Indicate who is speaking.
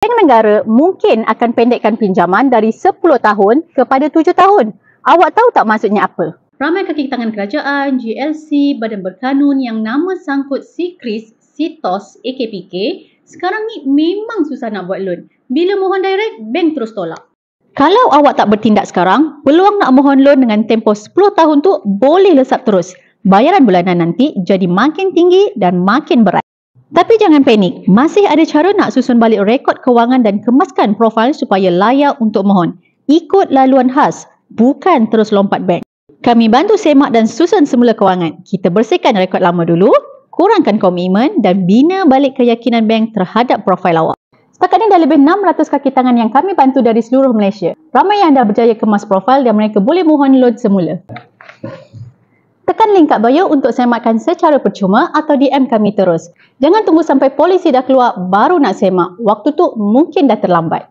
Speaker 1: Bank negara mungkin akan pendekkan pinjaman dari 10 tahun kepada 7 tahun. Awak tahu tak maksudnya apa? Ramai kaki tangan kerajaan, GLC, badan berkanun yang nama sangkut SIKRIS, SITOS, AKPK, sekarang ni memang susah nak buat loan. Bila mohon direct, bank terus tolak. Kalau awak tak bertindak sekarang, peluang nak mohon loan dengan tempoh 10 tahun tu boleh lesap terus. Bayaran bulanan nanti jadi makin tinggi dan makin berat. Tapi jangan panik, masih ada cara nak susun balik rekod kewangan dan kemaskan profil supaya layak untuk mohon. Ikut laluan khas, bukan terus lompat bank. Kami bantu semak dan susun semula kewangan. Kita bersihkan rekod lama dulu, kurangkan komitmen dan bina balik keyakinan bank terhadap profil awak. Setakat ini dah lebih 600 kaki tangan yang kami bantu dari seluruh Malaysia. Ramai yang dah berjaya kemas profil dan mereka boleh mohon loan semula. Tekan link kat bio untuk semakkan secara percuma atau DM kami terus. Jangan tunggu sampai polisi dah keluar baru nak semak. Waktu tu mungkin dah terlambat.